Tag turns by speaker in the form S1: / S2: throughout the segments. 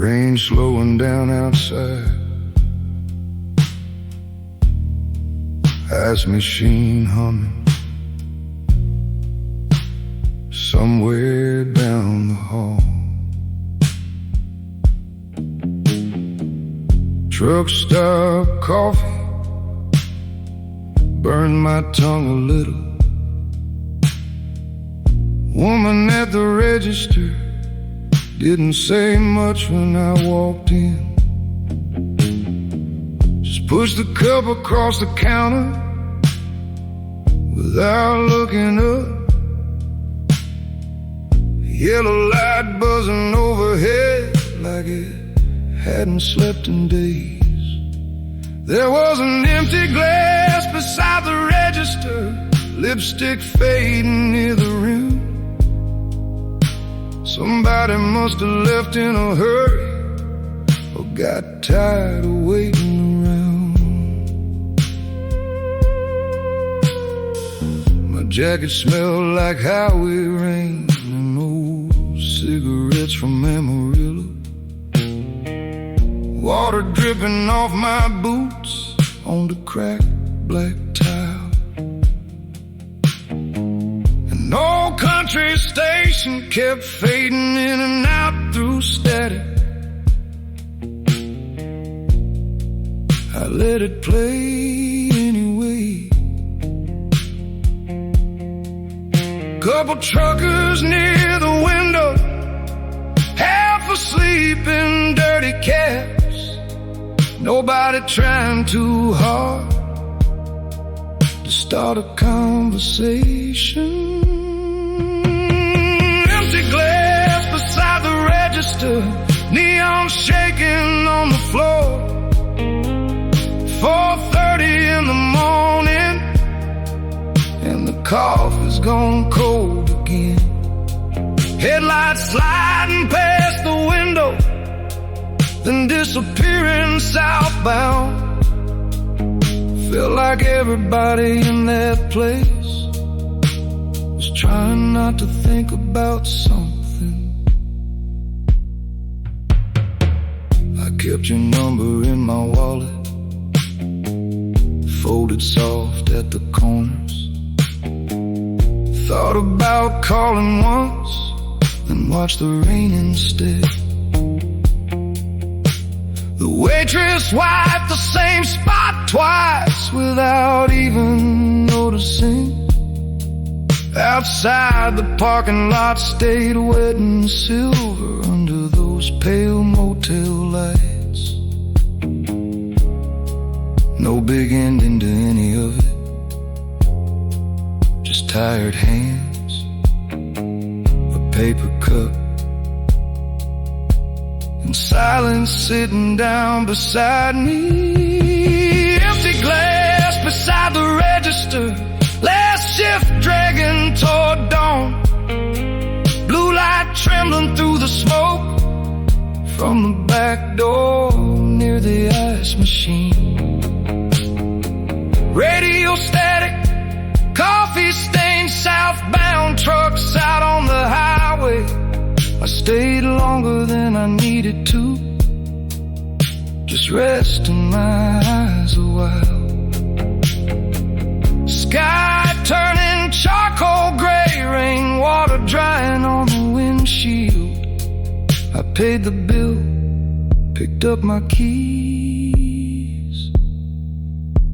S1: Rain slowing down outside, ice machine humming somewhere down the hall. Truck stop coffee burned my tongue a little. Woman at the register didn't say much when I walked in. Just pushed the cup across the counter without looking up. Yellow light buzzing overhead like it hadn't slept in days. There was an empty glass beside the register, lipstick fading near the rim. Somebody must have left in a hurry or got tired of waiting around. My jacket smelled like highway rain and old cigarettes from Amarillo. Water dripping off my boots on the cracked black tile. An old country station kept fading in and out through static. I let it play anyway. Couple truckers near the window, half asleep in dirty cabs. Nobody trying too hard to start a conversation. Empty glass beside the register, neon shaking on the floor. 4:30 in the morning, and the coffee's gone cold again. Headlights sliding past the window, then disappearing southbound. Felt like everybody in that place was trying not to think about something. I kept your number in my wallet, folded soft at the corners. Thought about calling once, then watched the rain instead. The waitress wiped the same spot twice without even noticing. Outside the parking lot stayed wet and silver under those pale motel lights. No big ending to any of it, just tired hands, a paper cup, and silence sitting down beside me. Empty glass beside the register, last shift dragging toward dawn. Blue light trembling through the smoke from the back door near the ice machine. Radio static, coffee stained southbound trucks out on the highway. I stayed longer than I needed to, just resting my eyes a while. Sky turning charcoal gray, rainwater drying on the windshield. I paid the bill, picked up my keys,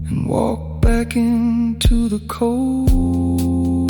S1: and walked back into the cold.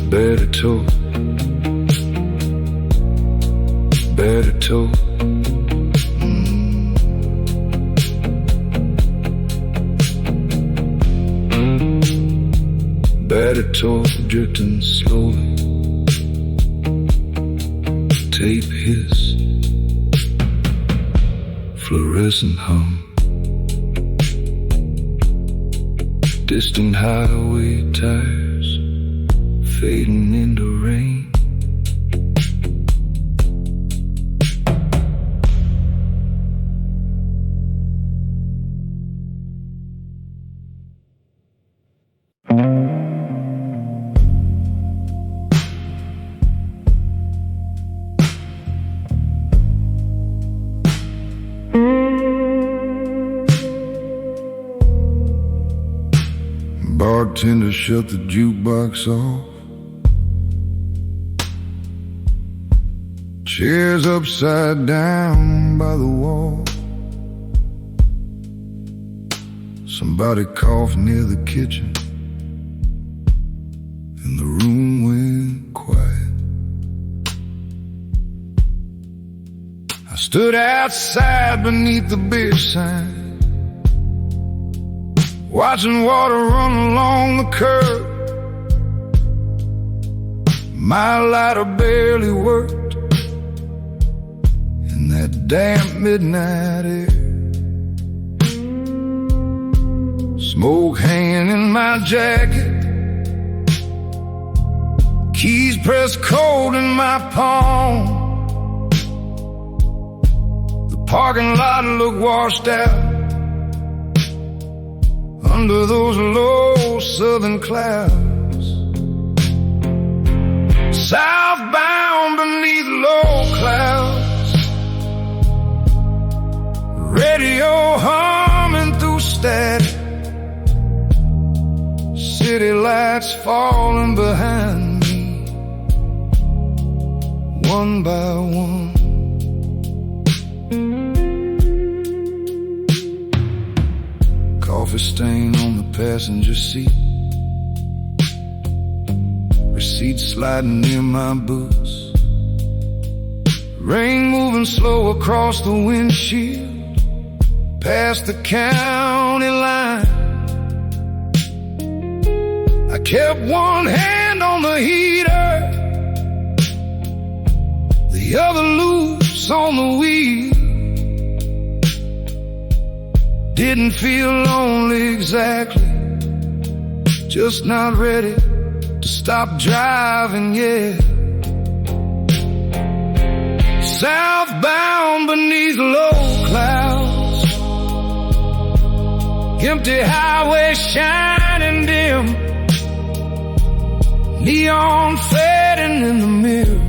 S1: Better told, better told. Better predator drifting slowly. Tape hiss, fluorescent hum. Distant highway tires fading into rain. Bartender shut the jukebox off. Chairs upside down by the wall. Somebody coughed near the kitchen, and the room went quiet. I stood outside beneath the beer sign, watching water run along the curb. My lighter barely worked in that damp midnight air. Smoke hanging in my jacket, keys pressed cold in my palm. The parking lot looked washed out under those low southern clouds. Southbound beneath low clouds, radio humming through static, city lights falling behind me, one by one. Coffee stain on the passenger seat, receipt sliding near my boots, rain moving slow across the windshield, past the county line. I kept one hand on the heater, the other loose on the wheel. Didn't feel lonely exactly, just not ready to stop driving yet. Southbound beneath low clouds, empty highway shining dim, neon fading in the mirror,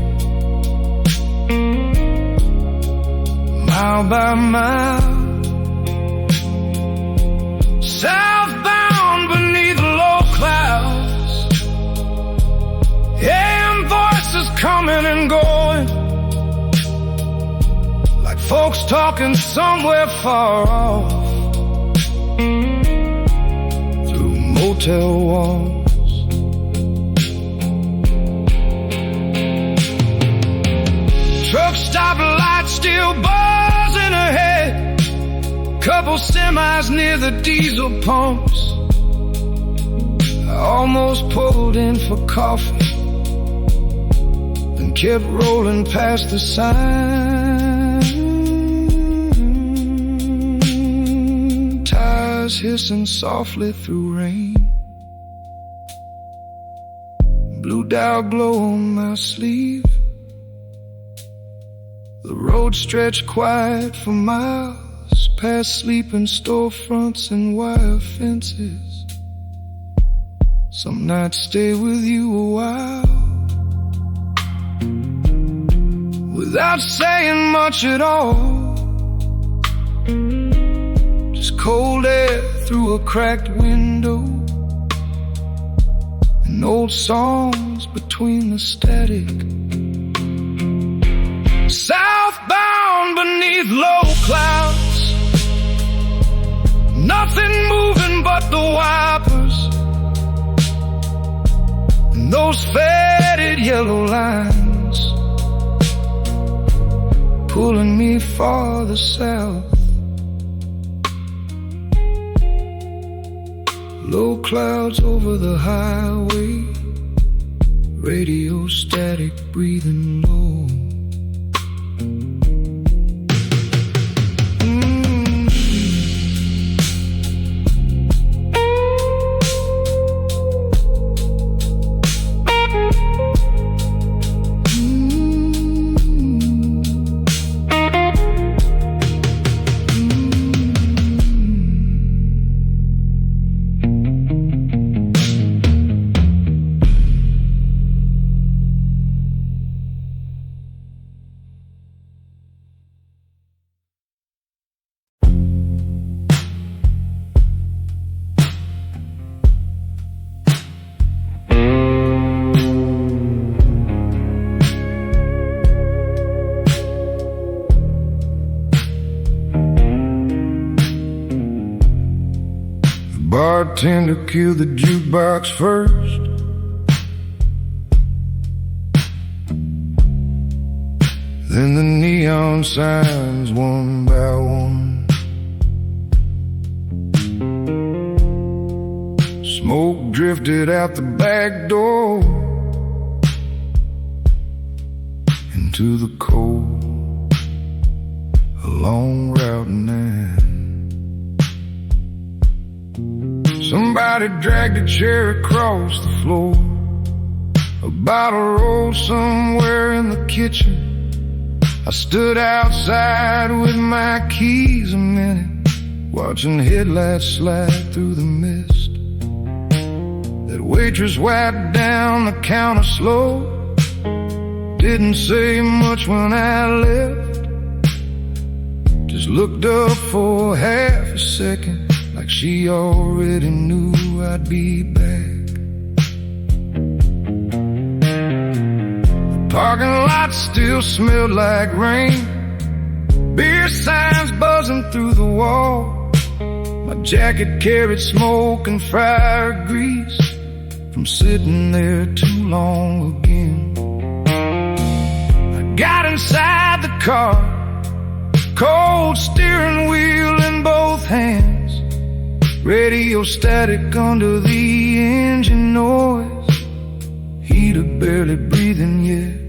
S1: mile by mile. Southbound beneath low clouds, AM voices coming and going, like folks talking somewhere far off, through motel walls. Truck stop lights still buzzing ahead, couple semis near the diesel pumps. I almost pulled in for coffee, then kept rolling past the sign. Tires hissing softly through rain, blue dial glow on my sleeve. The road stretched quiet for miles, past sleeping storefronts and wire fences. Some nights stay with you a while, without saying much at all. Just cold air through a cracked window, and old songs between the static. Southbound beneath low clouds, nothing moving but the wipers, and those faded yellow lines pulling me farther south. Low clouds over the highway, radio static breathing low. Bartender killed the jukebox first. Then the neon signs one by one. Smoke drifted out the back door into the cold, a long route nine. Somebody dragged a chair across the floor. A bottle rolled somewhere in the kitchen. I stood outside with my keys a minute, watching headlights slide through the mist. That waitress wiped down the counter slow, didn't say much when I left, just looked up for half a second, like she already knew I'd be back. The parking lot still smelled like rain, beer signs buzzing through the wall. My jacket carried smoke and fryer grease from sitting there too long again. I got inside the car, cold steering wheel in both hands, radio static under the engine noise, heater barely breathing yet.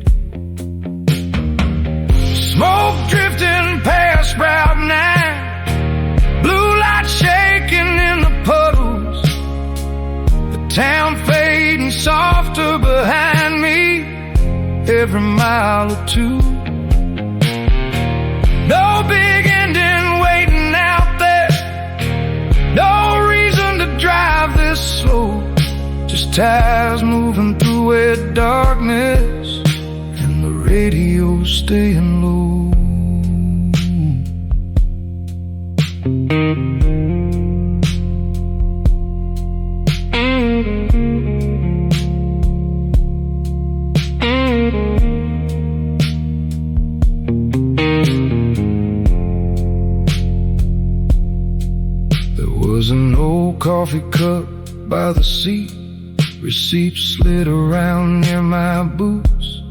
S1: Smoke drifting past Route 9, blue light shaking in the puddles, the town fading softer behind me every mile or two. No big ending waiting out there, no reason to drive this slow, just tires moving through wet darkness and the radio staying low. There was an old coffee cup by the seat, receipts slid around near my boots.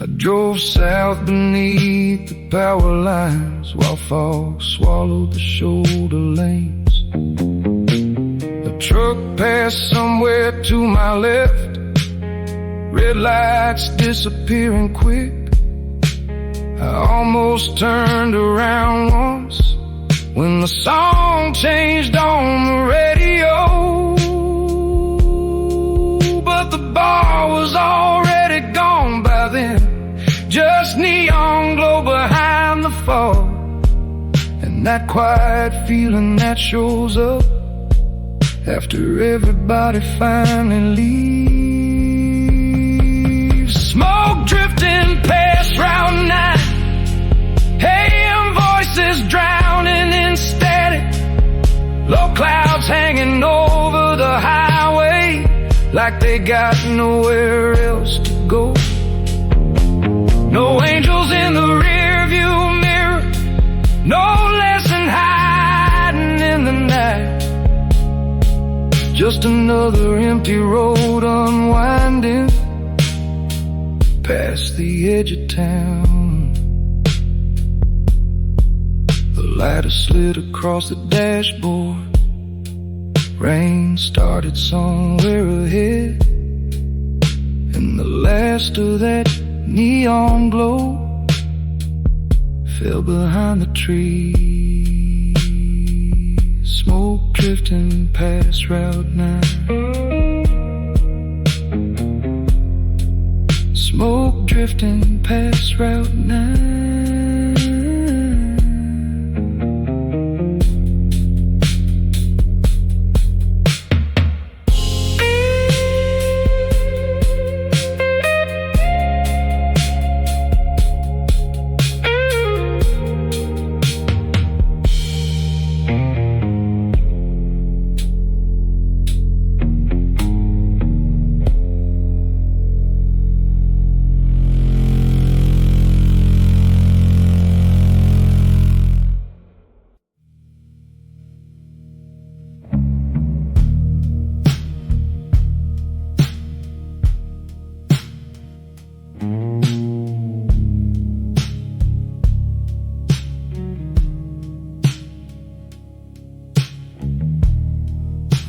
S1: I drove south beneath the power lines while fog swallowed the shoulder lanes. A truck passed somewhere to my left, red lights disappearing quick. I almost turned around once when the song changed on the radio, but the bar was already gone by then, just neon glow behind the fog, and that quiet feeling that shows up after everybody finally leaves. Smoke drifting past Route 9, AM voices drowning in static, low clouds hanging over the highway like they got nowhere else to go. No angels in the rearview mirror, no lesson hiding in the night, just another empty road unwinding past the edge of town. The light has slid across the dashboard, Rain started somewhere ahead, and the last of that neon glow fell behind the trees. Smoke drifting past Route 9. Smoke drifting past Route 9.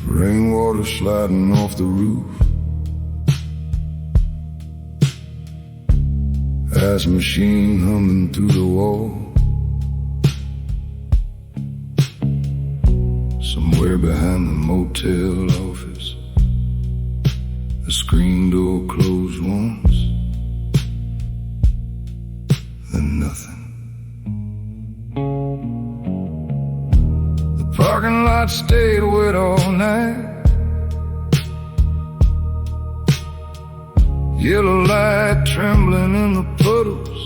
S1: Rainwater sliding off the roof, ice machine humming through the wall. Somewhere behind the motel office, the screen door closed once, then nothing. The parking lot stayed wet all night. Yellow light trembling in the puddles.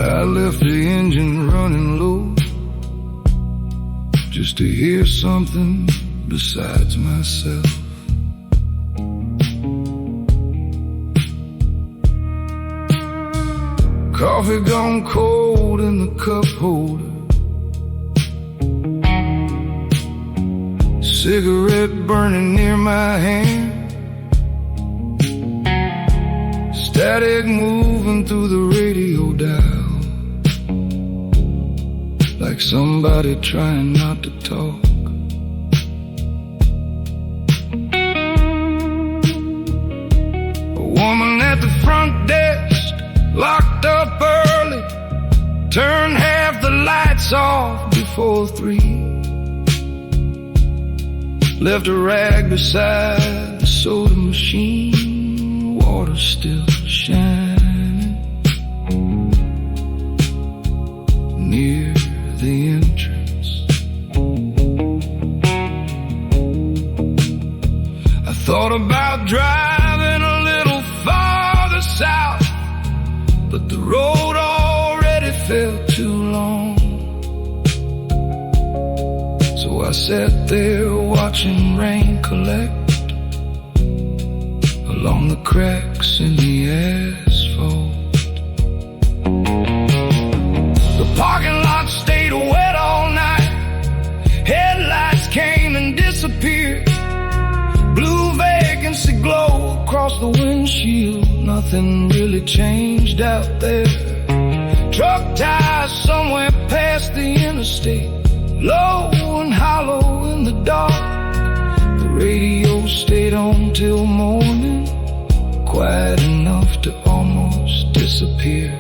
S1: I left the engine running low, just to hear something besides myself. Coffee gone cold in the cup holder, cigarette burning near my hand, static moving through the radio dial, like somebody trying not to talk. A woman at the front desk, locked up early, turned half the lights off before 3. Left a rag beside the soda machine, water still shining near the entrance. I thought about driving a little farther south, but the road already felt too long. So I sat there watching rain collect along the cracks in the asphalt. The parking lot stayed wet all night. Headlights came and disappeared. Blue vacancy glow across the windshield. Nothing really changed out there. Truck tires somewhere past the interstate, low and hollow in the dark. The radio stayed on till morning, quiet enough to almost disappear.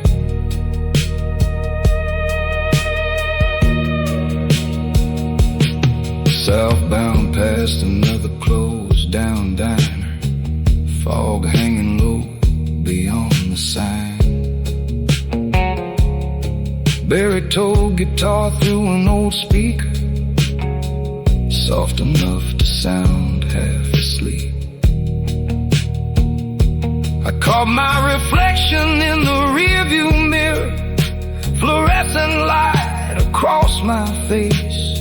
S1: Southbound past another closed down diner, fog hanging low beyond the sign. Baritone guitar through an old speaker, soft enough to sound half asleep. I caught my reflection in the rearview mirror, fluorescent light across my face,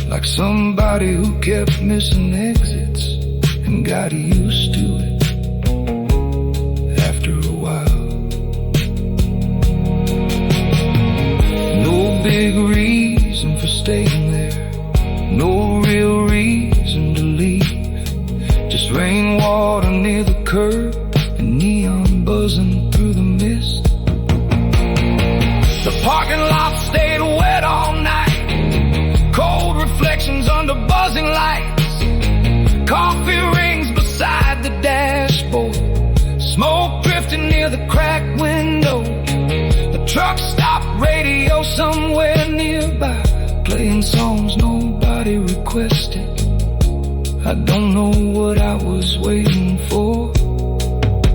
S1: like somebody who kept missing exits and got used to it after a while. Big reason for staying there, no real reason to leave. Just rainwater near the curb and neon buzzing through the mist. The parking lot buzzing lights, coffee rings beside the dashboard, smoke drifting near the cracked window. The truck stop radio somewhere nearby, playing songs nobody requested. I don't know what I was waiting for,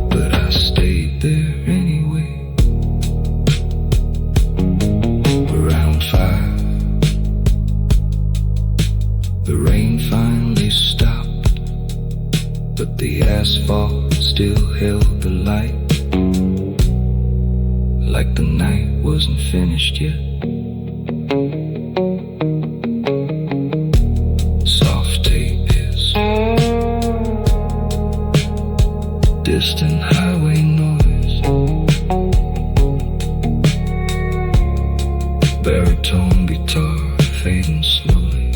S1: but I stayed there anyway. Around 5, the rain finally stopped, but the asphalt still held the light, like the night wasn't finished yet. Soft tape hits, distant highway noise, baritone guitar fading slowly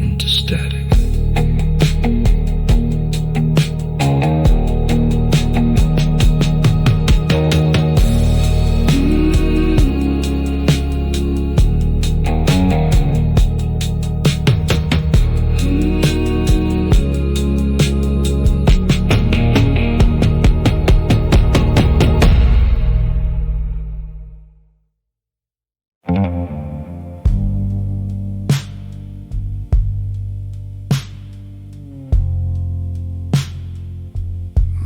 S1: into static.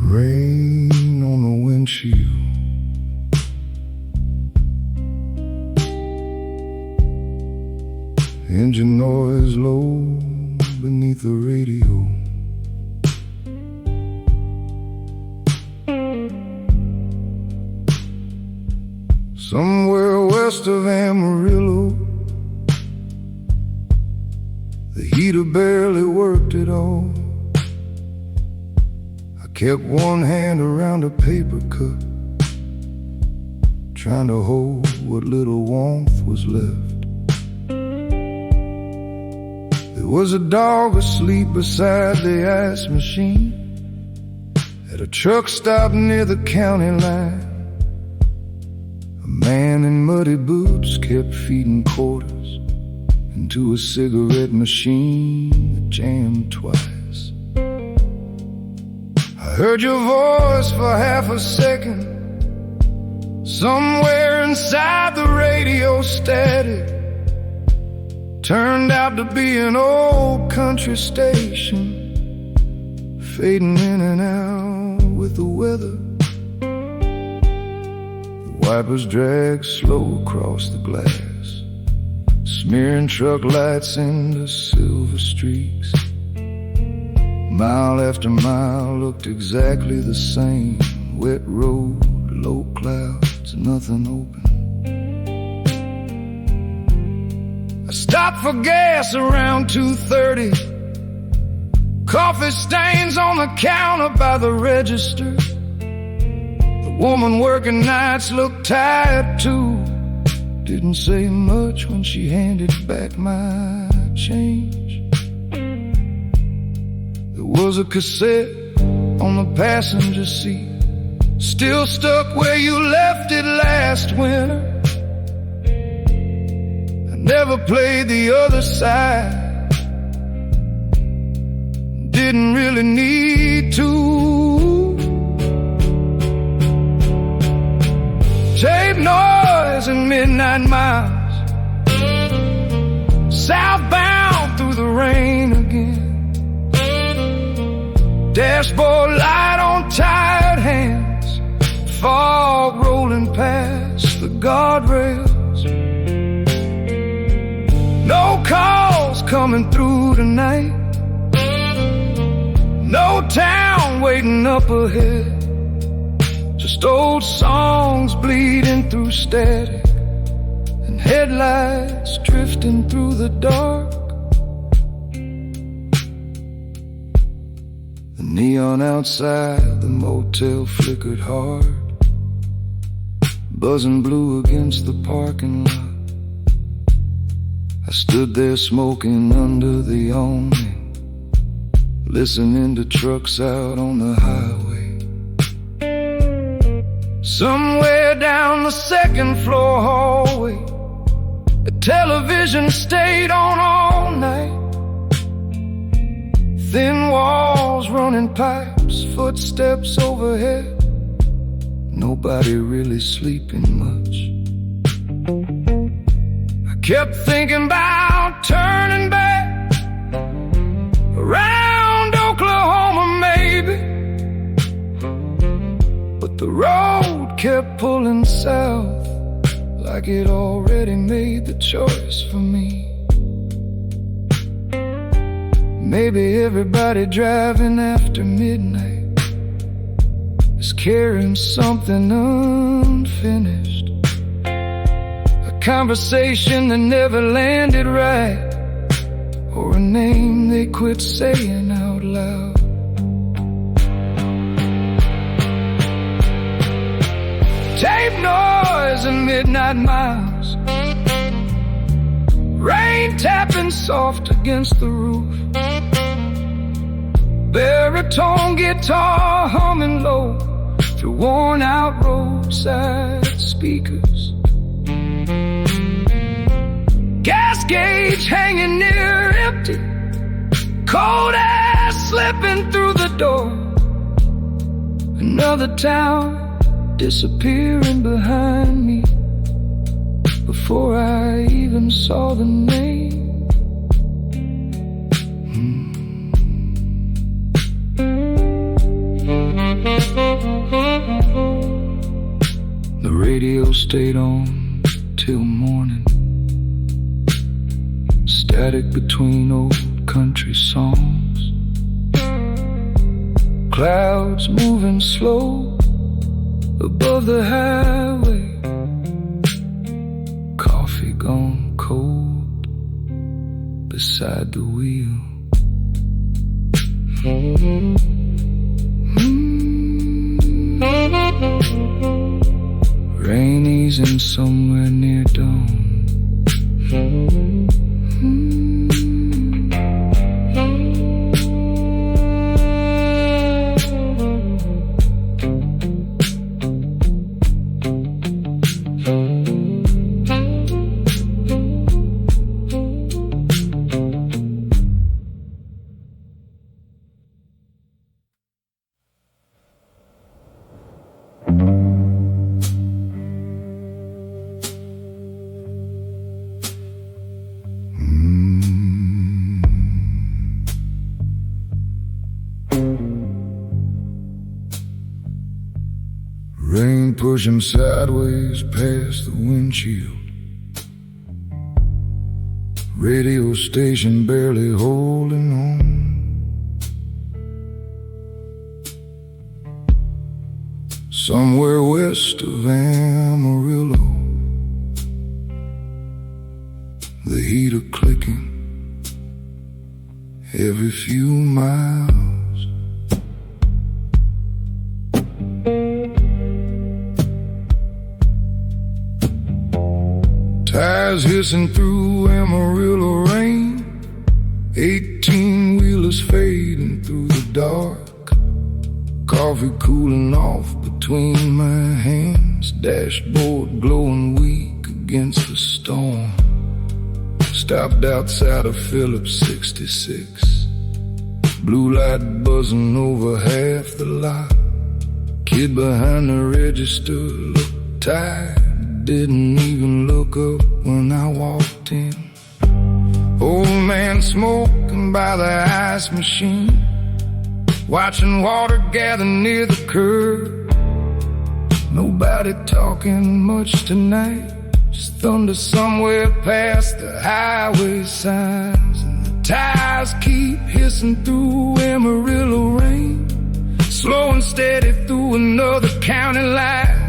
S1: Rain on the windshield, engine noise low beneath the radio. Somewhere west of Amarillo, the heater barely worked at all. Kept one hand around a paper cup, trying to hold what little warmth was left. There was a dog asleep beside the ice machine at a truck stop near the county line. A man in muddy boots kept feeding quarters into a cigarette machine that jammed twice. I heard your voice for half a second, somewhere inside the radio static. Turned out to be an old country station, fading in and out with the weather. The wipers dragged slow across the glass, smearing truck lights into silver streaks. Mile after mile looked exactly the same. Wet road, low clouds, nothing open. I stopped for gas around 2:30. Coffee stains on the counter by the register. The woman working nights looked tired too. Didn't say much when she handed back my change. There was a cassette on the passenger seat, still stuck where you left it last winter. I never played the other side, didn't really need to. Tape noise and midnight miles, southbound through the rain again. Dashboard light on tired hands, fog rolling past the guardrails. No calls coming through tonight, no town waiting up ahead. Just old songs bleeding through static, and headlights drifting through the dark. The neon outside the motel flickered hard, buzzing blue against the parking lot. I stood there smoking under the awning, listening to trucks out on the highway. Somewhere down the second floor hallway, a television stayed on all night. Thin walls, running pipes, footsteps overhead. Nobody really sleeping much. I kept thinking about turning back around Oklahoma maybe, but the road kept pulling south, like it already made the choice for me. Maybe everybody driving after midnight is carrying something unfinished, a conversation that never landed right, or a name they quit saying out loud. Tape noise and midnight miles, rain tapping soft against the roof, baritone guitar humming low through worn out roadside speakers, gas gauge hanging near empty, cold air slipping through the door. Another town disappearing behind me before I even saw the name. The radio stayed on till morning, static between old country songs, clouds moving slow above the highway, coffee gone cold beside the wheel. Rain easing somewhere near dawn. Rain pushing sideways past the windshield, radio station barely holding on. Somewhere west of Amarillo, the heater clicking every few miles. Tires hissing through Amarillo rain, 18-wheelers fading through the dark, coffee cooling off between my hands, dashboard glowing weak against the storm. Stopped outside of Phillips 66, blue light buzzing over half the lot. Kid behind the register looked tired, didn't even look up when I walked in. Old man smoking by the ice machine, watching water gather near the curb. Nobody talking much tonight, just thunder somewhere past the highway signs. And the tires keep hissing through Amarillo rain, slow and steady through another county line.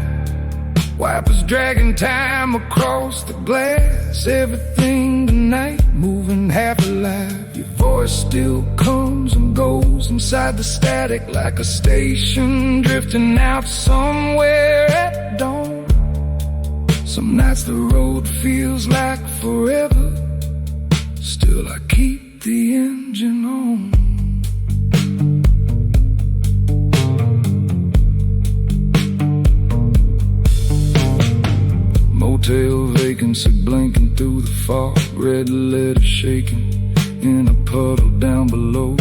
S1: Wipers dragging time across the glass. Everything tonight moving half alive. Your voice still comes and goes inside the static, like a station drifting out somewhere at dawn. Some nights the road feels like forever, still I keep the engine on. motel vacancy blinking through the fog, red letter shaking in a puddle down below.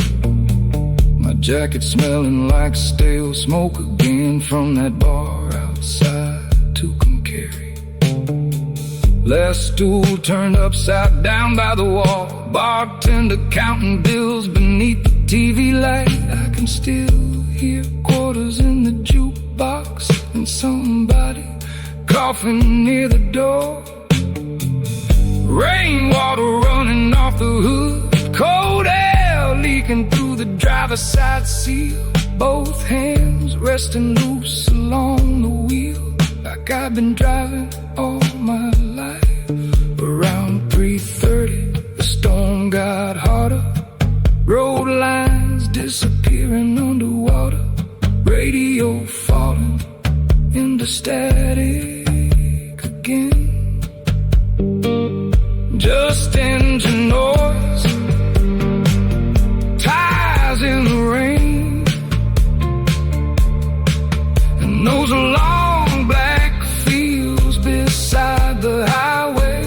S1: My jacket smelling like stale smoke again from that bar outside Tucumcari. Last stool turned upside down by the wall, bartender counting bills beneath the TV light. I can still hear quarters in the jukebox and somebody coughing near the door. Rainwater running off the hood, cold air leaking through the driver's side seal. Both hands resting loose along the wheel, like I've been driving all my life. Around 3:30, the storm got hotter, road lines disappearing underwater, radio falling into static again. Just engine noise, tires in the rain, and those long black fields beside the highway.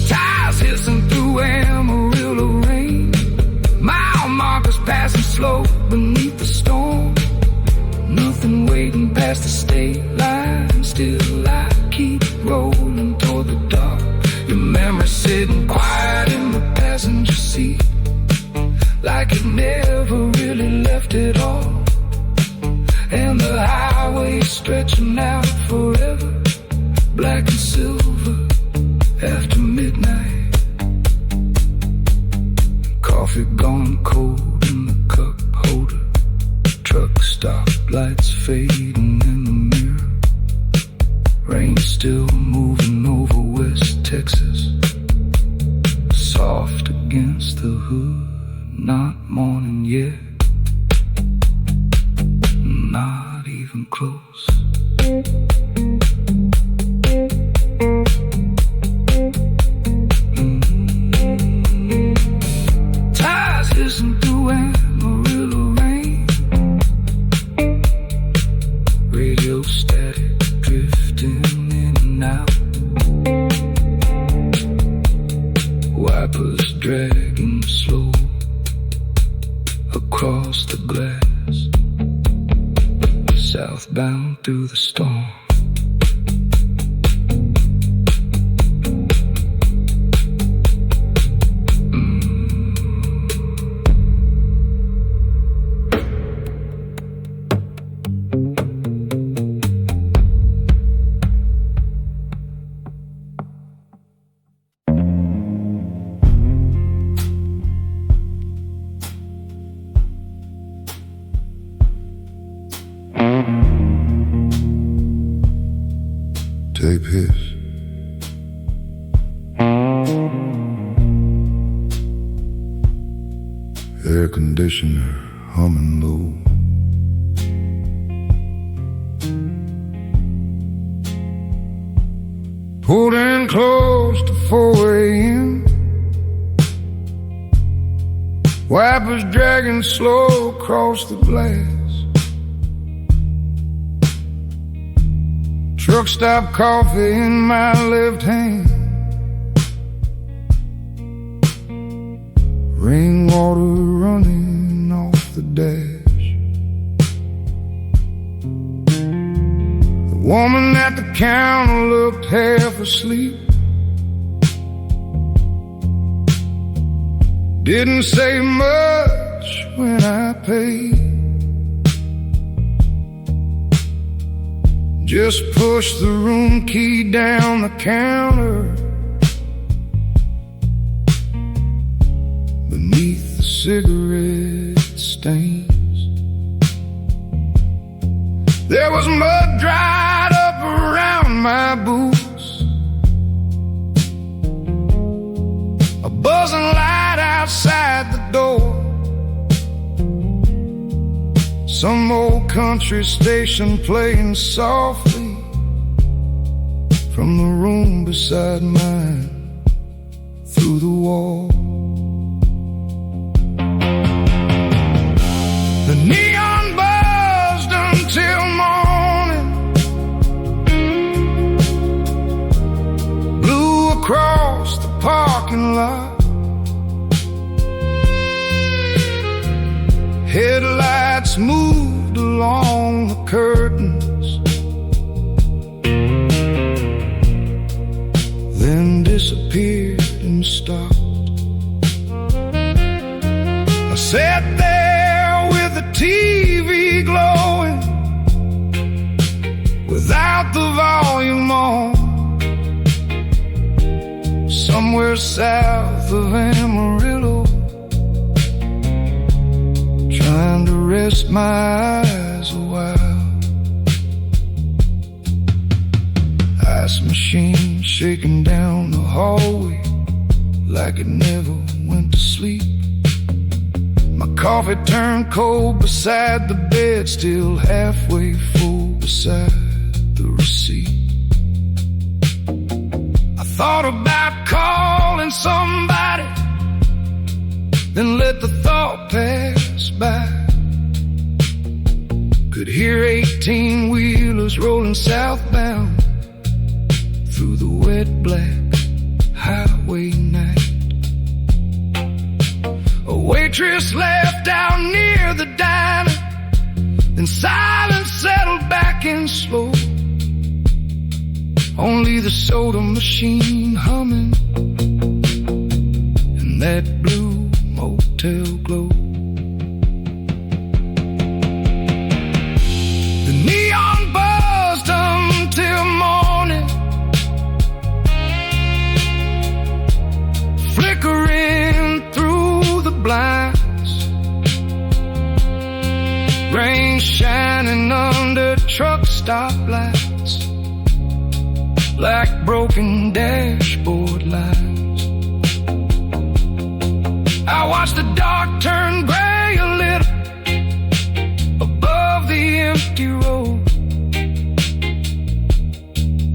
S1: Tires hissing through Amarillo rain, mile markers passing slow beneath the storm. Nothing waiting past the state line, still I keep rolling toward the dark. Your memory sitting quiet in the passenger seat, like it never really left at all. And the highway stretching out forever, black and silver after midnight. Coffee gone cold in the cup holder, truck stop lights fading in the mirror. Rain still moving over West Texas, soft against the hood. Not morning yet, not even close. Tires hissing through Amarillo rain, radio static drifting in and out, wipers dragging slow across the glass, southbound through the storm.
S2: Tape hiss. Air conditioner humming low.
S1: Pulled in close to 4 a.m., wipers dragging slow across the glass. Truck stop coffee in my left hand, rainwater running off the dash. The woman at the counter looked half asleep, didn't say much when I paid. Just pushed the room key down the counter beneath the cigarette stains. There was mud dried up around my boots, a buzzing light outside the door. Some old country station playing softly from the room beside mine through the wall. The neon buzzed until morning, across the parking lot. Headlights moved along the curtains, then disappeared and stopped. I sat there with the TV glowing, without the volume on. Somewhere south of Amarillo, trying to rest my eyes a while. Ice machine shaking down the hallway like it never went to sleep. My coffee turned cold beside the bed, still halfway full beside the receipt. I thought about calling somebody, then let the thought pass by. Could hear 18-wheelers rolling southbound through the wet black highway night. A waitress left out near the diner, then silence settled back in slow. Only the soda machine humming and that blue motel glow. The neon buzzed until morning, flickering through the blinds. Rain shining under truck stoplights like broken dashboard lines. I watched the dark turn gray a little above the empty road.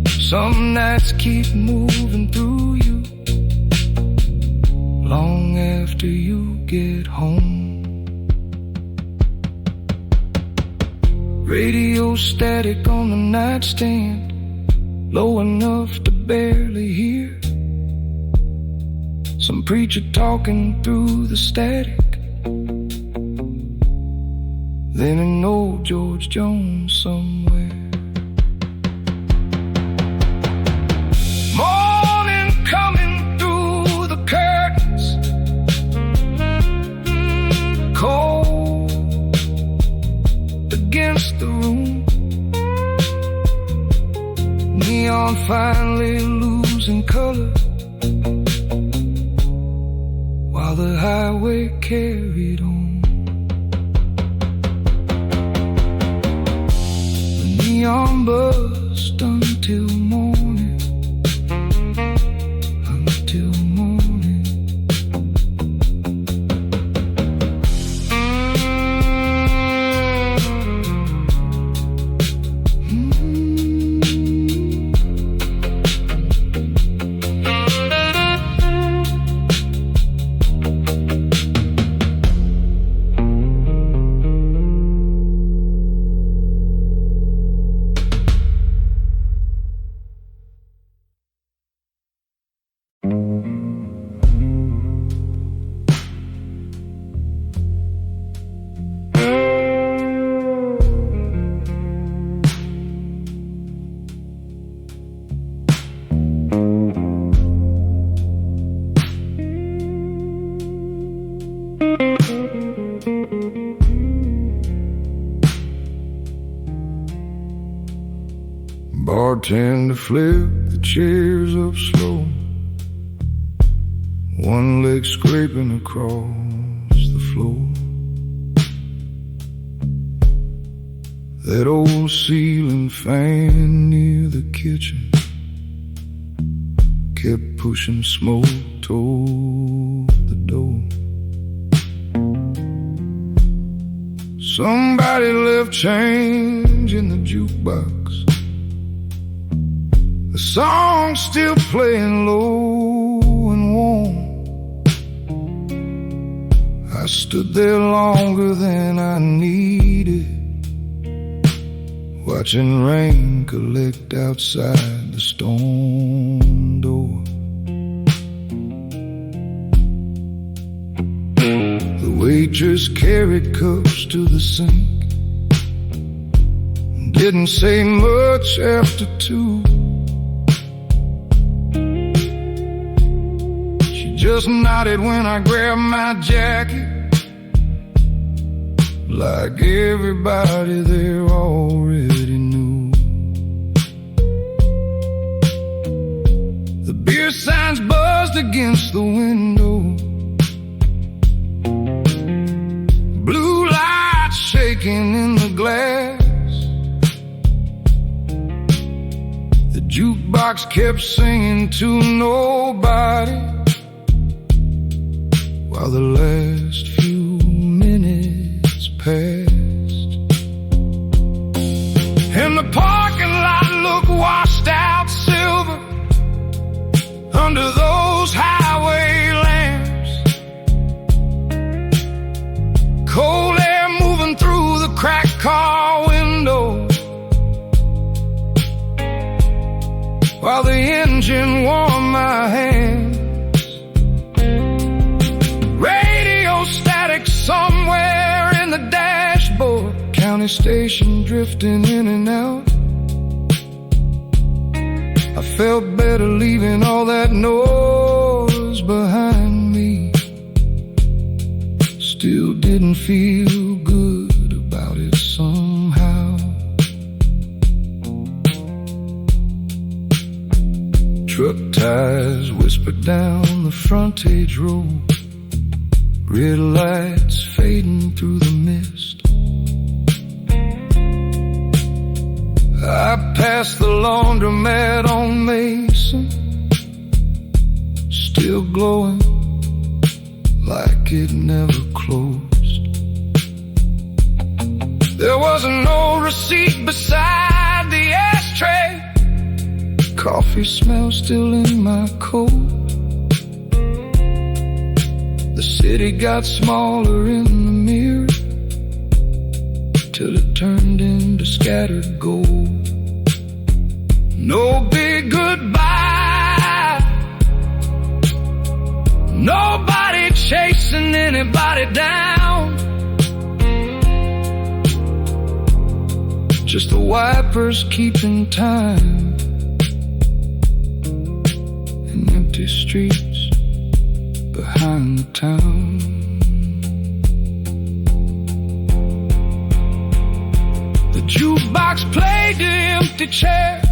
S1: Some nights keep moving through you long after you get home. Radio static on the nightstand, low enough to barely hear. Some preacher talking through the static, then an old George Jones somewhere. Morning coming through the curtains, cold against the room. Neon finally losing color while the highway carried on. The neon buzzed until morning, until morning. Bartender flipped the chairs up slow, one leg scraping across the floor. That old ceiling fan near the kitchen kept pushing smoke toward the door. Somebody left change in the jukebox, the song still playing low and warm. I stood there longer than I needed, watching rain collect outside the storm door. waitress carried cups to the sink. Didn't say much after 2. She just nodded when I grabbed my jacket, like everybody there already knew. The beer signs buzzed against the window, blue lights shaking in the glass. The jukebox kept singing to nobody, while the last few minutes passed. And the parking lot looked washed out silver under those highway lamps. Cold air moving through the cracked car window, while the engine warmed my hands. Radio static somewhere in the dashboard, county station drifting in and out. I felt better leaving all that noise behind me. Still didn't feel good about it somehow. Truck tires whispered down the frontage road, red lights fading through the mist. I passed the laundromat on Mason, still glowing like it never closed. There was no receipt beside the ashtray, coffee smell still in my coat. The city got smaller in the mirror, till it turned into scattered gold. No big goodbye, nobody chasing anybody down, just the wipers keeping time, and empty streets behind the town. The jukebox played the empty chairs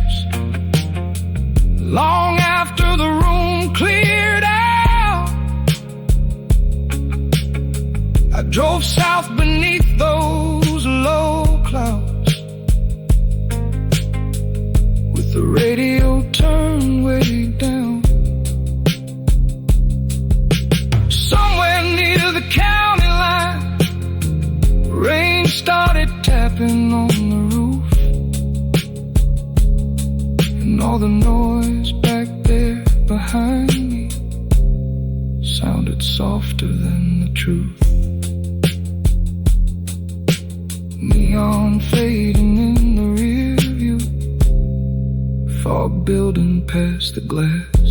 S1: long after the room cleared out. I drove south beneath those low clouds, with the radio turned way down. Somewhere near the county line, rain started tapping on the roof, and all the noise back there behind me sounded softer than the truth. Neon fading in the rear view, fog building past the glass,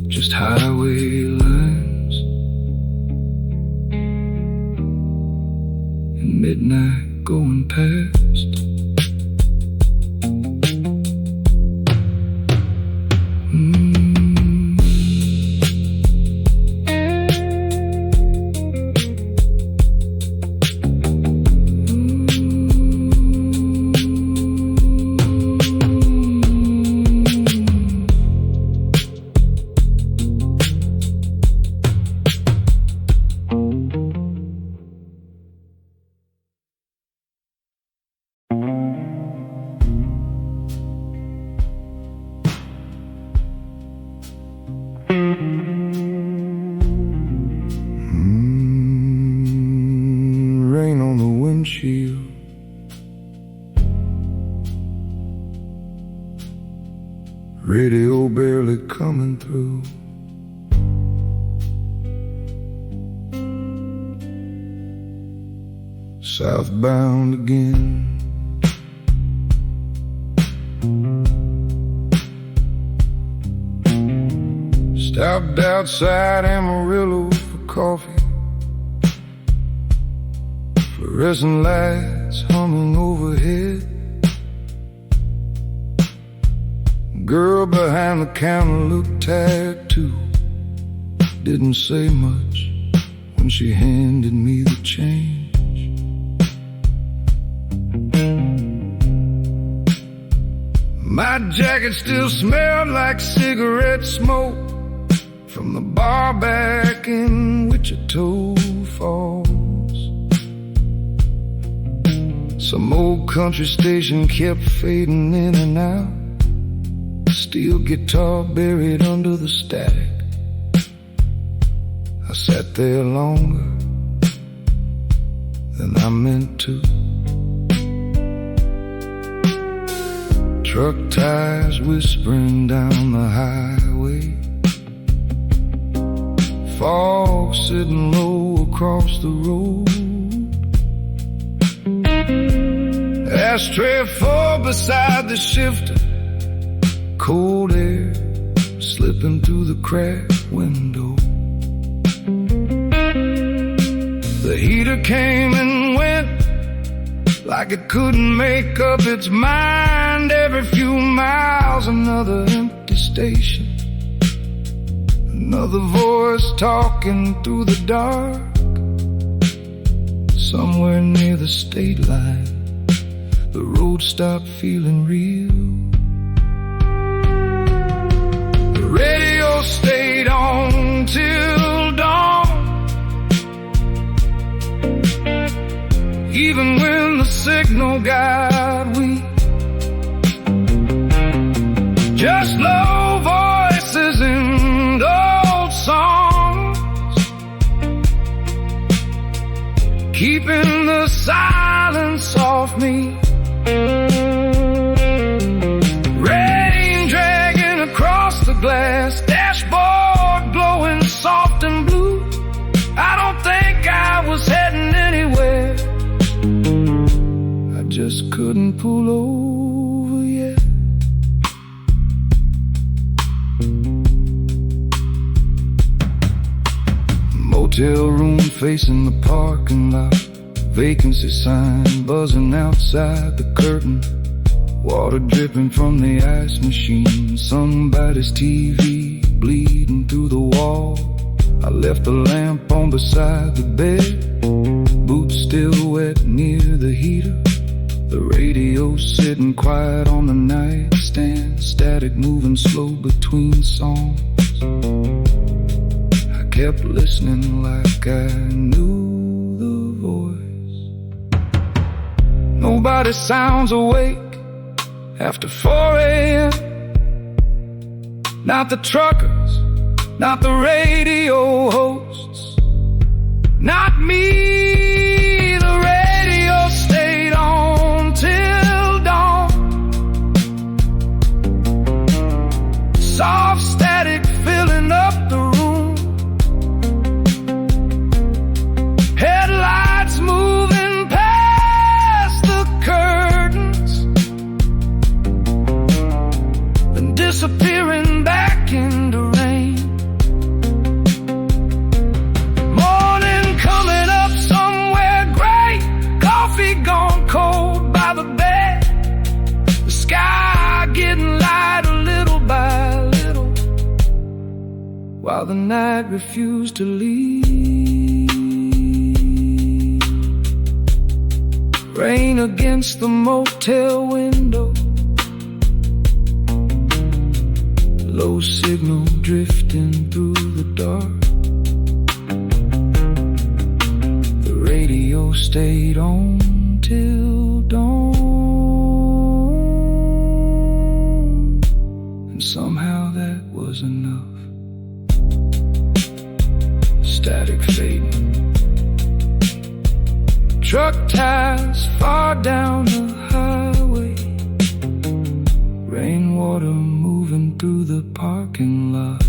S1: just highway lines and midnight going past. Rain on the windshield, radio barely coming through. Southbound again, stopped outside Amarillo for coffee,
S2: Fluorescent lights humming overhead. Girl behind the counter looked tired too. Didn't say much when she handed me the change. My jacket still smelled like cigarette smoke from the bar back in Wichita Falls. Some old country station kept fading in and out, steel guitar buried under the static. I sat there longer than I meant to. Truck tires whispering down the highway, fog sitting low across the road. Ashtray full beside the shifter, cold air slipping through the cracked window. The heater came and went like it couldn't make up its mind. Every few miles another empty station, another voice talking through the dark. Somewhere near the state line, the road stopped feeling real. The radio stayed on till dawn, even when the signal got weak. Just low voices and old songs, keeping the silence off me. Rain dragging across the glass dashboard, glowing soft and blue. I don't think I was heading anywhere, I just couldn't pull over yet. Motel room facing the parking lot, vacancy sign buzzing outside the curtain, water dripping from the ice machine, somebody's TV bleeding through the wall. I left the lamp on beside the bed, boots still wet near the heater, the radio sitting quiet on the nightstand, static moving slow between songs. I kept listening like I knew the voice. Nobody sounds awake after 4 a.m. Not the truckers, not the radio hosts, not me. The radio stayed on till dawn. Soft static filling up the room, headlights moving past the curtains, then disappearing back into rain. Morning coming up somewhere great, coffee gone cold by the bed, the sky getting lighter little by little, while the night refused to leave. Rain against the motel window, low signal drifting through the dark. The radio stayed on till dawn, and somehow that was enough. Static fading, truck tires far down the highway, rainwater moving through the parking lot.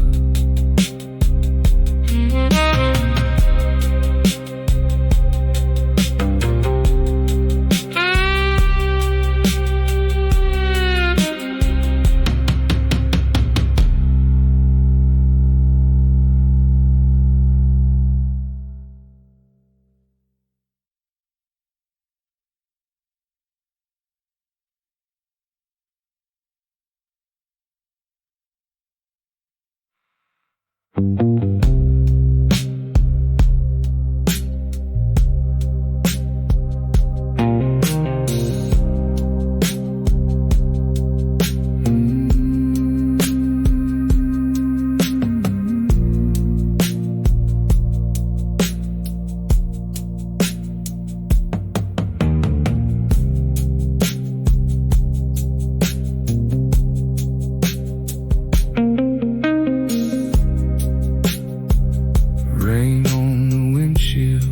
S2: Rain on the windshield,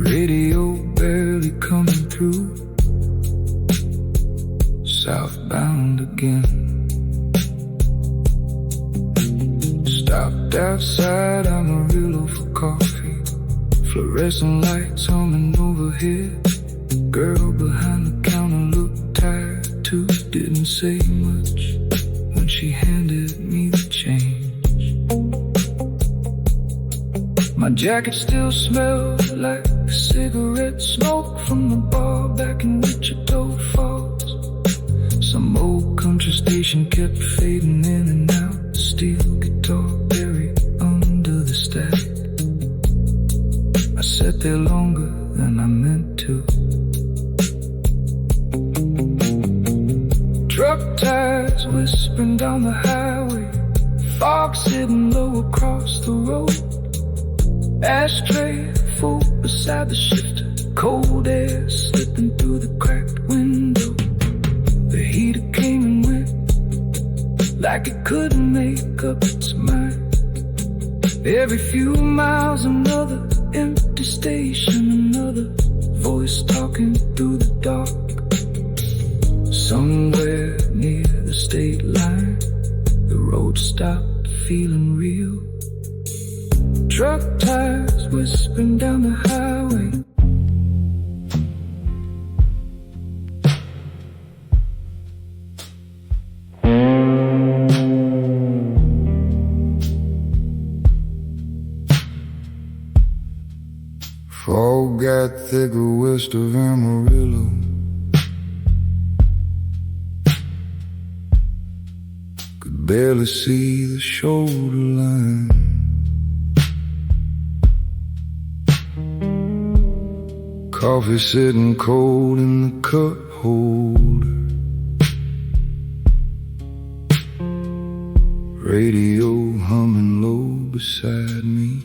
S2: radio barely coming through, southbound again. Stopped outside Amarillo for coffee, fluorescent lights humming overhead. Girl behind the counter looked tired too, didn't say much when she handed me the change. My jacket still smelled like cigarette smoke from the bar back in Wichita Falls. Some old country station kept fading in and out, steel guitar buried under the stack. I sat there longer than I meant to. Truck tires whispering down the highway, fog sitting low across the road. Ashtray full beside the shifter, cold air slipping through the cracked window. The heater came and went like it couldn't make up its mind. Every few miles another empty station, another voice talking through the dark. Somewhere near the state line, the road stopped feeling real. Truck tires whispering down the highway.
S1: Fog got thicker west of Amarillo. Could barely see the shoulder line. Coffee sitting cold in the cup holder. Radio humming low beside me.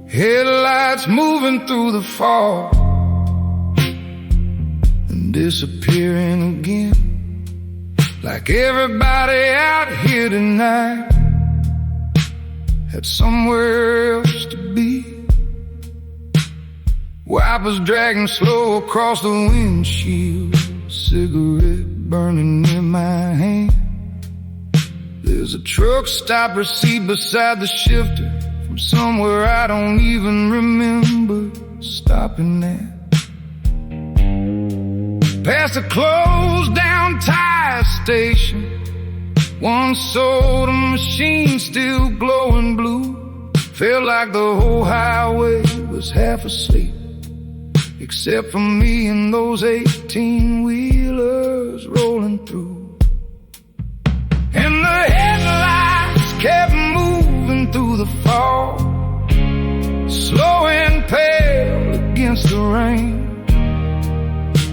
S1: Headlights moving through the fog and disappearing again, like everybody out here tonight had somewhere else to be. Wipers dragging slow across the windshield, cigarette burning in my hand. There's a truck stop receipt beside the shifter from somewhere I don't even remember stopping at. Past a closed down tire station, one soda machine still glowing blue. Felt like the whole highway was half asleep, except for me and those 18-wheelers rolling through. And the headlights kept moving through the fog, slow and pale against the rain.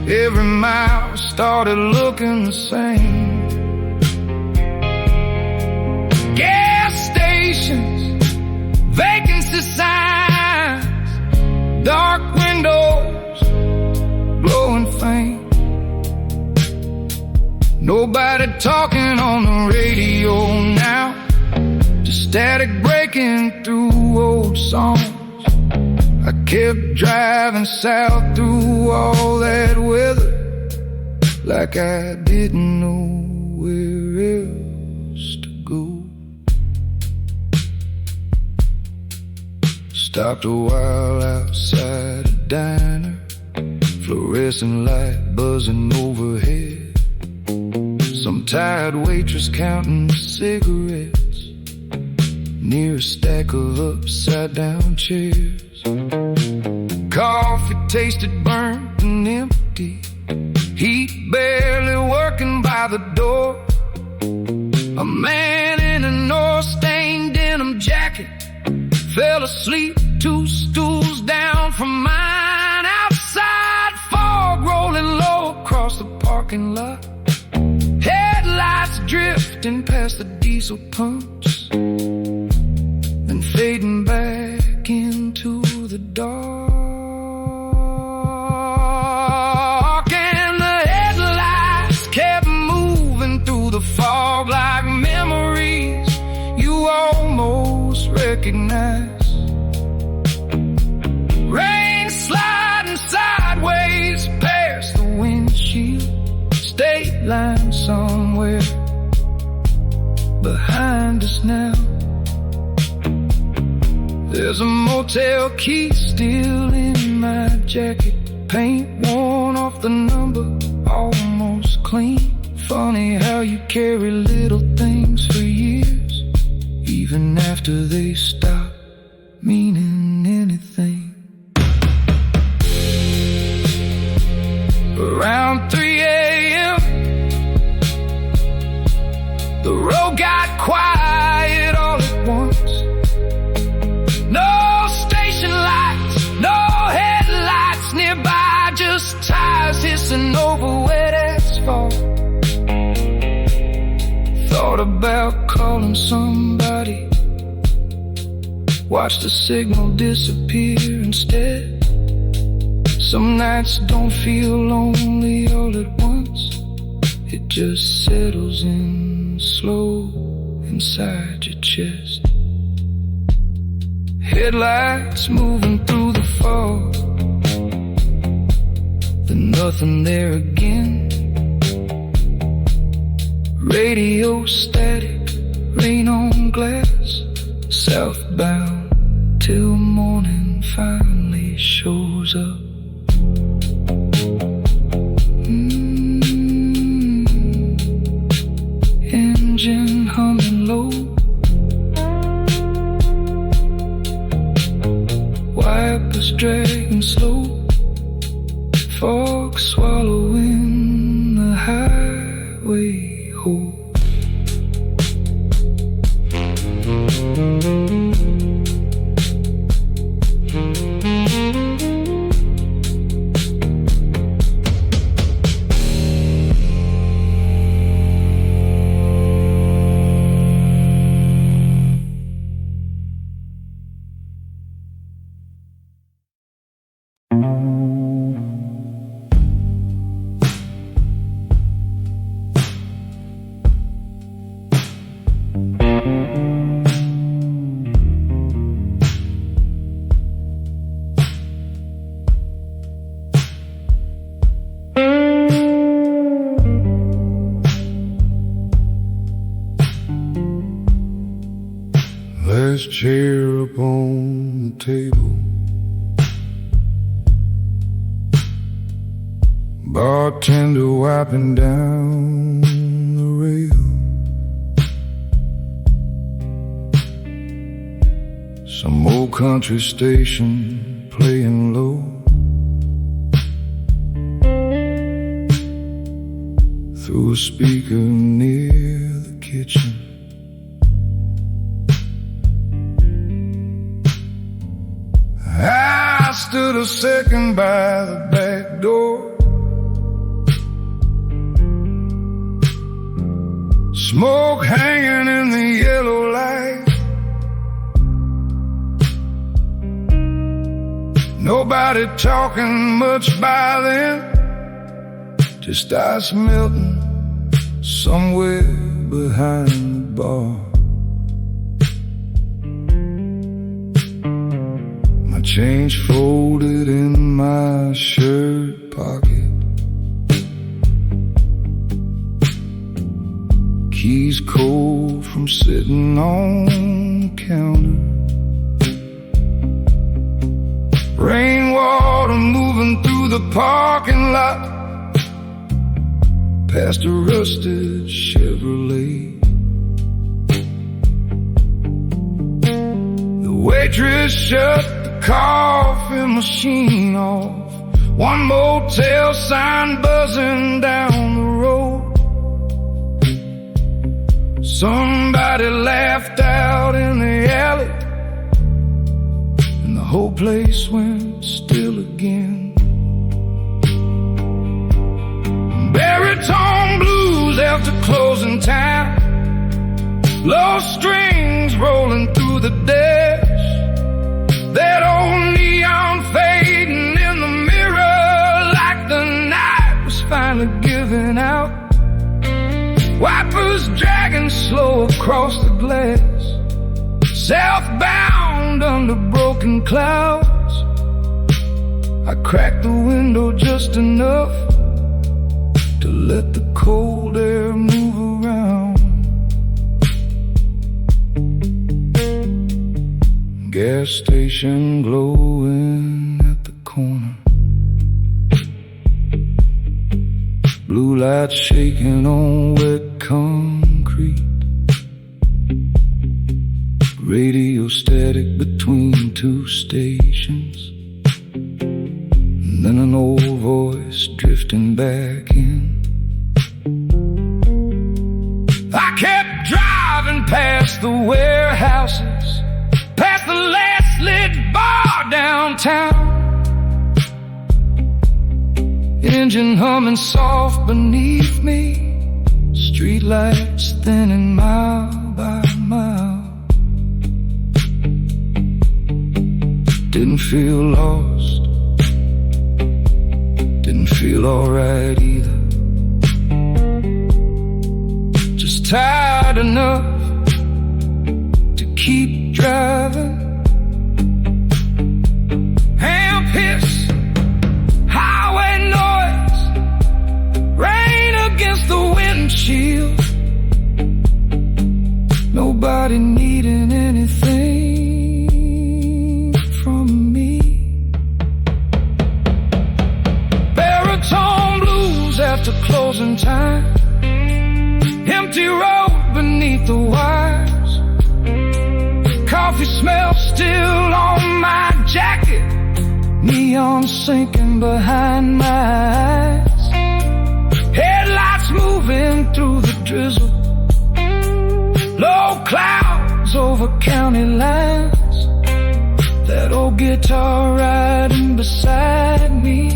S1: Every mile started looking the same. Gas stations, vacancy signs, dark windows glowing faint. Nobody talking on the radio now, just static breaking through old songs. I kept driving south through all that weather, like I didn't know where else to go. Stopped a while outside a diner, fluorescent light buzzing overhead. Some tired waitress counting cigarettes near a stack of upside down chairs. Coffee tasted burnt and empty
S2: empty, heat barely working by the door. A man in an oil-stained denim jacket fell asleep 2 stools down from mine. Outside, fog rolling low across the parking lot, headlights drifting past the diesel pumps, then fading back into the dark. And the headlights kept moving through the fog like memories you almost recognize. Rain sliding sideways past the windshield, state line somewhere behind us now. There's a motel key still in my jacket, paint worn off the number, almost clean. Funny how you carry little things for years, even after they stop meaning anything. Around 3 a.m., the road got quiet all at once. No station lights, no headlights nearby, just tires hissing over wet asphalt. Thought about calling somebody, watch the signal disappear instead. Some nights don't feel lonely all at once, it just settles in slow inside your chest. Headlights moving through the fog, then nothing there again. Radio static, rain on glass, southbound till morning finally shows up. Engine humming low, wipers dragging slow, fog swallowing the highway whole. Last chair upon the table, bartender wiping down the rail. Some old country station playing low, through a speaker near the kitchen. I stood a second by the back door, smoke hanging in the yellow light. Nobody talking much by then, just ice melting somewhere behind the bar. Change folded in my shirt pocket, keys cold from sitting on the counter. Rainwater moving through the parking lot, past a rusted Chevrolet. The waitress shut coffee machine off
S1: One motel sign buzzing down the road. Somebody laughed out in the alley, and the whole place went still again. Baritone blues after closing time, low strings rolling through the dash. That old neon fading in the mirror like the night was finally giving out. Wipers dragging slow across the glass, southbound under broken clouds. I cracked the window just enough to let the cold air move around. Gas station glowing at the corner, blue lights shaking on wet concrete, radio static between two stations, and then an old voice drifting back in. I kept driving past the warehouses, past the last lit bar downtown, engine humming soft beneath me, streetlights thinning mile by mile. Didn't feel lost, didn't feel alright either, just tired enough to keep driving. Hand piss, highway noise, rain against the windshield, nobody needing anything from me. Baritone blues after closing time, empty road beneath the wires, coffee smell still on my jacket, neon sinking behind my eyes, headlights moving through the drizzle, low clouds over county lines, that old guitar riding beside me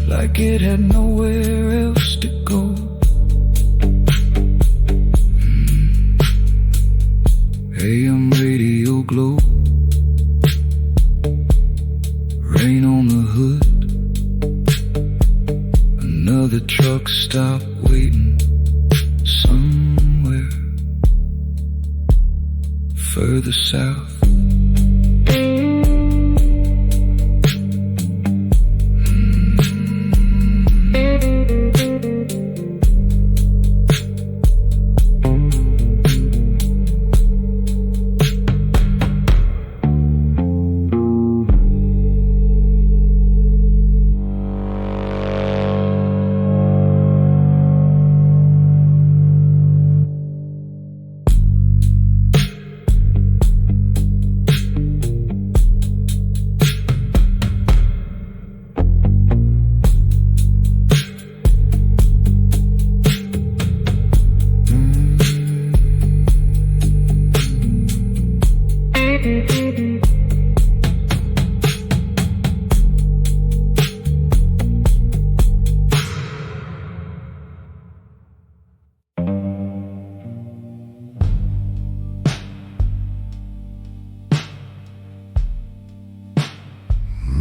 S1: like it had nowhere else to go. AM radio glow, rain on the hood, another truck stop waiting somewhere further south.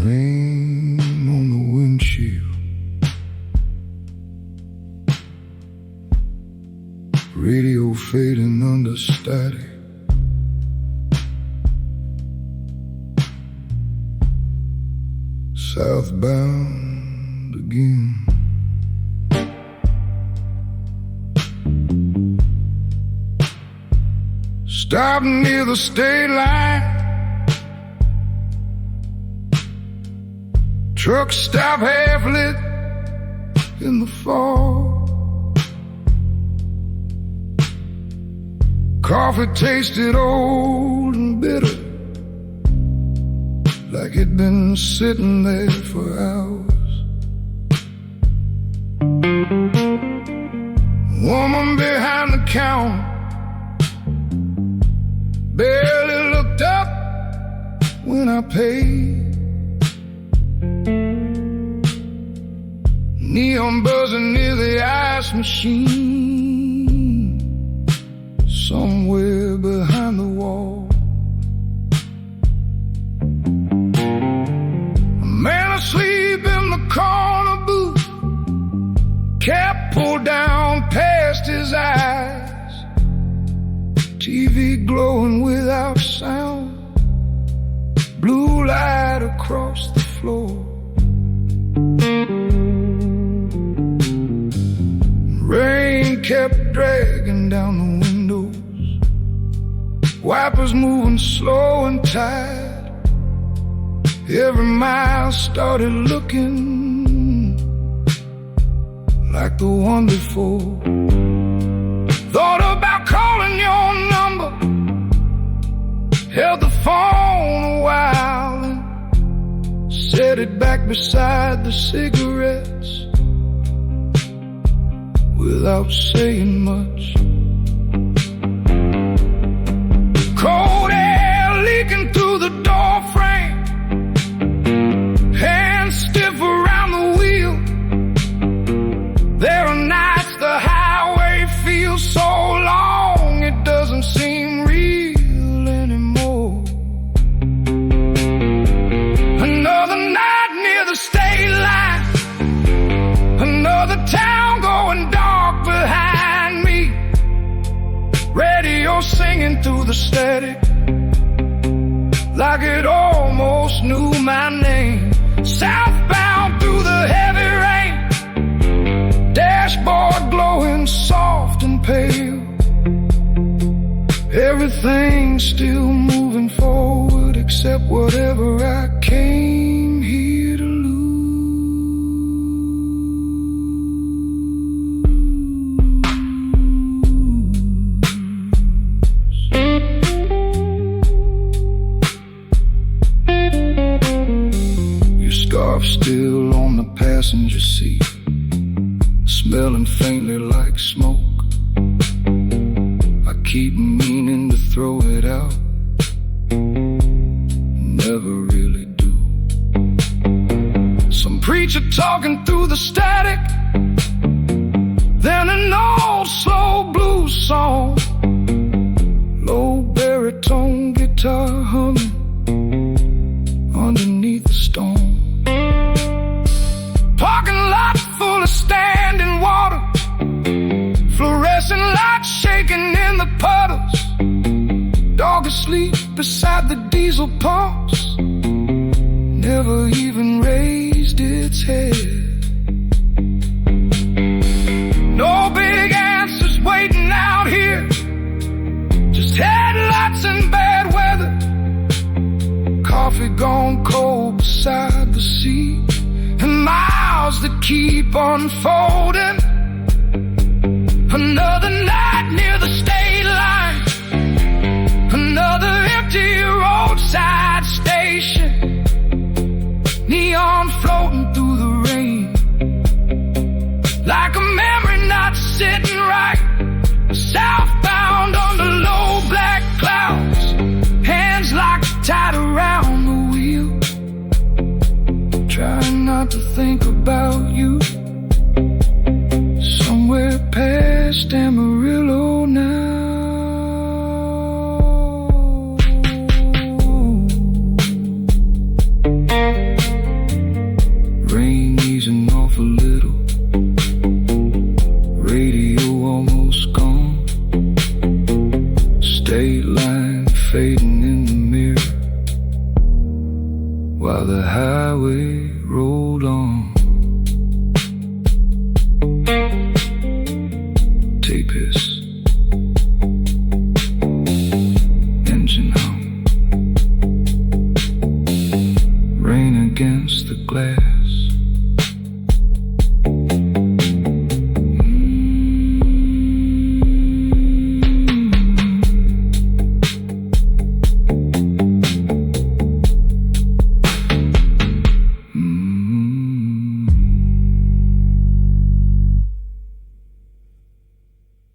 S1: Rain on the windshield, radio fading under static, southbound again. Stopped near the state line, truck stop half lit in the fall. Coffee tasted old and bitter,
S2: like it'd been sitting there for hours. Woman behind the counter barely looked up when I paid. Neon buzzing near the ice machine, somewhere behind the wall. A man asleep in the corner booth, cap pulled down past his eyes, TV glowing without sound, blue light across the floor. Rain kept dragging down the windows, wipers moving slow and tight. Every mile started looking like the one before. Thought about calling your number, held the phone a while and set it back beside the cigarettes without saying much. Cold air leaking through the door frame, hands stiff around the wheel. There are nights the highway feels so long it doesn't seem real anymore. Another night near the state line, another town going dark behind me. Radio singing through the static like it almost knew my name. Southbound through the heavy rain, dashboard glowing soft and pale. Everything's still moving forward except whatever I came here to lose. Scarf still on the passenger seat, smelling faintly like smoke. I keep meaning to throw it out, never really do. Some preacher talking through the static, then an old slow blues song, low baritone guitar humming underneath the storm. Parking lot full of standing water, fluorescent lights shaking in the puddles. Dog asleep beside the diesel pumps, never even raised its head. No big answers waiting out here, just headlights and bad weather. Coffee gone cold beside the seat, and miles that keep unfolding. Another night near the state line, another empty roadside station, neon floating through the rain, like a memory not sitting right. Southbound under low black clouds, hands locked tight around the wheel. Trying not to think about you, somewhere past Amarillo now. Rain easing off a little, radio almost gone, state line fading in the mirror while the highway rolled on.